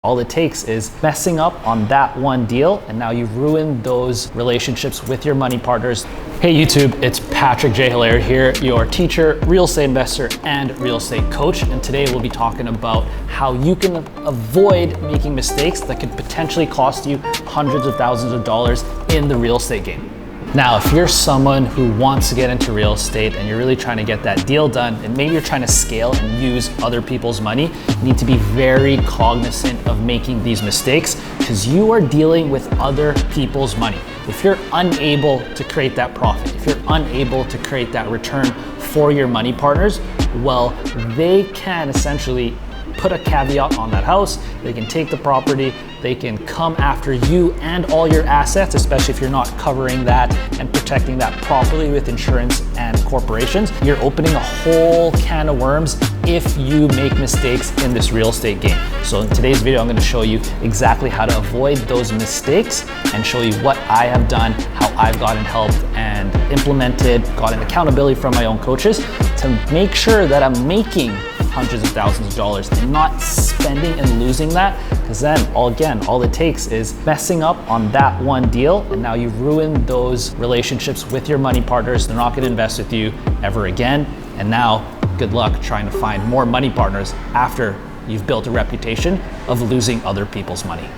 All it takes is messing up on that one deal, and now you've ruined those relationships with your money partners. Hey YouTube, it's Patrick J. Elhae here, your teacher, real estate investor, and real estate coach. And today we'll be talking about how you can avoid making mistakes that could potentially cost you hundreds of thousands of dollars in the real estate game. Now, if you're someone who wants to get into real estate and you're really trying to get that deal done, and maybe you're trying to scale and use other people's money, you need to be very cognizant of making these mistakes because you are dealing with other people's money. If you're unable to create that profit, if you're unable to create that return for your money partners, well, they can essentially put a caveat on that house. They can take the property, they can come after you and all your assets, especially if you're not covering that and protecting that properly with insurance and corporations. You're opening a whole can of worms if you make mistakes in this real estate game. So in today's video, I'm going to show you exactly how to avoid those mistakes and show you what I have done, how I've gotten help and implemented, gotten accountability from my own coaches to make sure that I'm making hundreds of thousands of dollars and not spending and losing that, because then all it takes is messing up on that one deal, and now you've ruined those relationships with your money partners. They're not going to invest with you ever again, and now good luck trying to find more money partners after you've built a reputation of losing other people's money.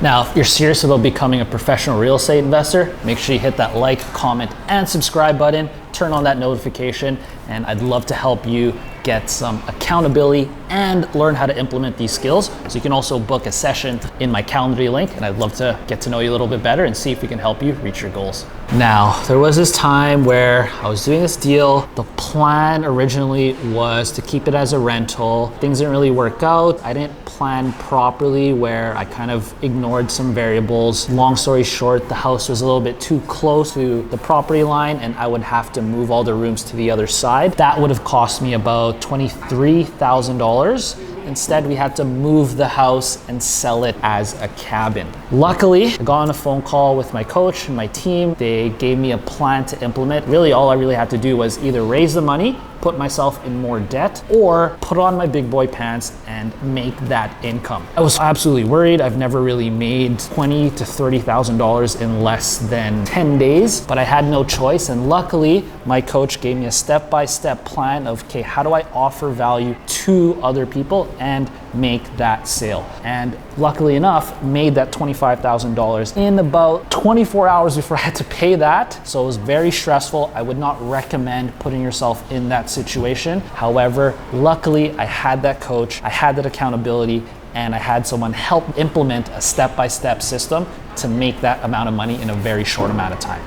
Now, if you're serious about becoming a professional real estate investor, make sure you hit that like, comment, and subscribe button, turn on that notification, and I'd love to help you get some accountability and learn how to implement these skills. So you can also book a session in my Calendly link, and I'd love to get to know you a little bit better and see if we can help you reach your goals. Now, there was this time where I was doing this deal. The plan originally was to keep it as a rental. Things didn't really work out. I didn't plan properly, where I kind of ignored some variables. Long story short, the house was a little bit too close to the property line and I would have to move all the rooms to the other side. That would have cost me about $23,000. Instead, we had to move the house and sell it as a cabin. Luckily, I got on a phone call with my coach and my team. They gave me a plan to implement. Really, all I really had to do was either raise the money, put myself in more debt, or put on my big boy pants and make that income. I was absolutely worried. I've never really made $20,000 to $30,000 in less than 10 days, but I had no choice. And luckily, my coach gave me a step-by-step plan of, okay, how do I offer value to other people and make that sale? And luckily enough, made that $25,000 in about 24 hours before I had to pay that. So it was very stressful. I would not recommend putting yourself in that situation. However, luckily I had that coach, I had that accountability, and I had someone help implement a step-by-step system to make that amount of money in a very short amount of time.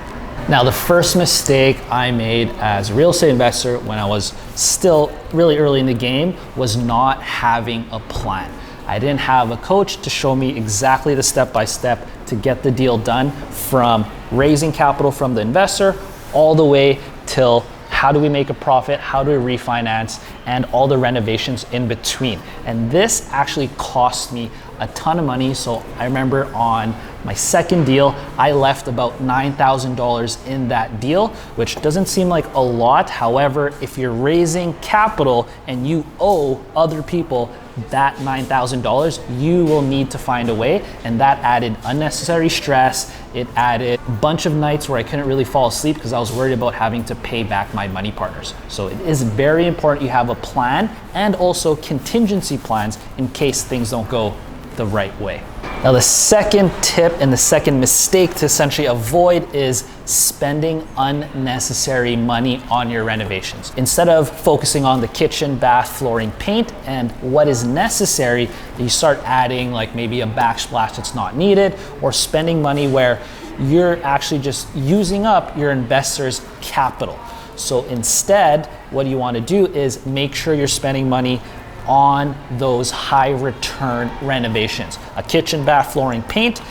Now, the first mistake I made as a real estate investor when I was still really early in the game was not having a plan. I didn't have a coach to show me exactly the step-by-step to get the deal done, from raising capital from the investor all the way till how do we make a profit, how do we refinance, and all the renovations in between. And this actually cost me a ton of money. So I remember on my second deal, I left about $9,000 in that deal, which doesn't seem like a lot. However, if you're raising capital and you owe other people that $9,000, you will need to find a way. And that added unnecessary stress. It added a bunch of nights where I couldn't really fall asleep because I was worried about having to pay back my money partners. So it is very important you have a plan and also contingency plans in case things don't go the right way. Now, the second tip and the second mistake to essentially avoid is spending unnecessary money on your renovations. Instead of focusing on the kitchen, bath, flooring, paint, and what is necessary, you start adding like maybe a backsplash that's not needed, or spending money where you're actually just using up your investor's capital. So instead, what you want to do is make sure you're spending money on those high return renovations. A kitchen, bath, flooring, paint,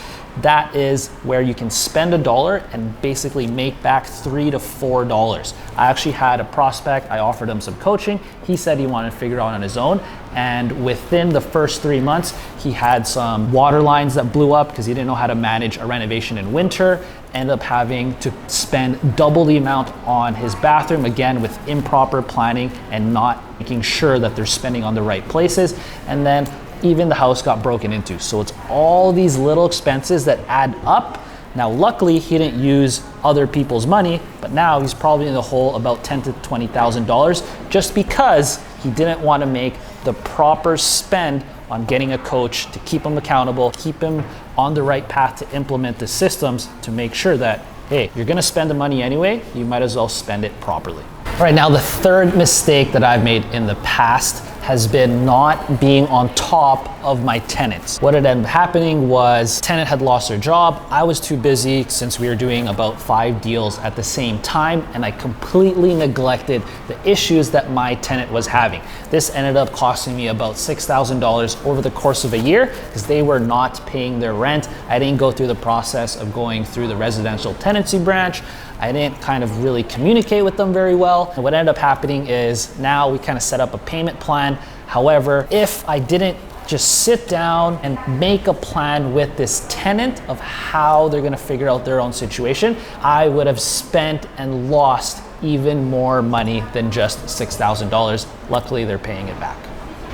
that is where you can spend $1 and basically make back $3 to $4. I actually had a prospect, I offered him some coaching. He said he wanted to figure it out on his own. And within the first 3 months, he had some water lines that blew up because he didn't know how to manage a renovation in winter. Ended up having to spend double the amount on his bathroom, again with improper planning and not making sure that they're spending on the right places. And then even the house got broken into. So it's all these little expenses that add up. Now, luckily, he didn't use other people's money, but now he's probably in the hole about $10,000 to $20,000 just because he didn't want to make the proper spend on getting a coach to keep him accountable, keep him on the right path to implement the systems to make sure that, hey, you're gonna spend the money anyway, you might as well spend it properly. All right, now the third mistake that I've made in the past has been not being on top of my tenants. What had ended up happening was tenant had lost their job. I was too busy since we were doing about 5 deals at the same time, and I completely neglected the issues that my tenant was having. This ended up costing me about $6,000 over the course of a year because they were not paying their rent. I didn't go through the process of going through the residential tenancy branch. I didn't kind of really communicate with them very well. And what ended up happening is now we kind of set up a payment plan. However, if I didn't just sit down and make a plan with this tenant of how they're gonna figure out their own situation, I would have spent and lost even more money than just $6,000. Luckily, they're paying it back.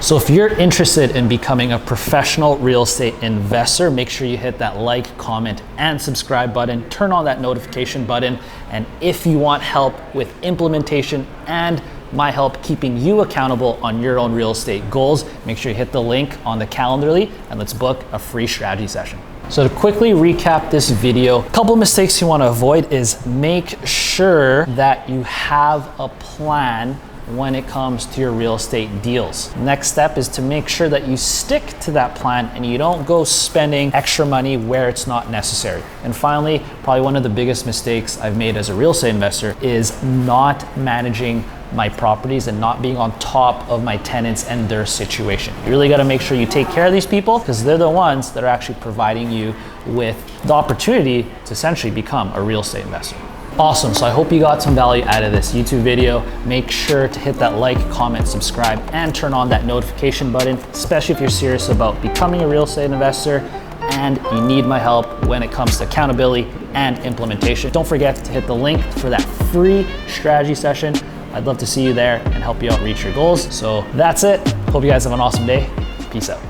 So if you're interested in becoming a professional real estate investor, make sure you hit that like, comment, and subscribe button. Turn on that notification button. And if you want help with implementation and my help keeping you accountable on your own real estate goals, make sure you hit the link on the Calendly and let's book a free strategy session. So to quickly recap this video, a couple mistakes you want to avoid is make sure that you have a plan when it comes to your real estate deals. Next step is to make sure that you stick to that plan and you don't go spending extra money where it's not necessary. And finally, probably one of the biggest mistakes I've made as a real estate investor is not managing my properties and not being on top of my tenants and their situation. You really got to make sure you take care of these people because they're the ones that are actually providing you with the opportunity to essentially become a real estate investor. Awesome, so I hope you got some value out of this YouTube video. Make sure to hit that like, comment, subscribe, and turn on that notification button, especially if you're serious about becoming a real estate investor and you need my help when it comes to accountability and implementation. Don't forget to hit the link for that free strategy session. I'd love to see you there and help you out reach your goals. So that's it. Hope you guys have an awesome day. Peace out.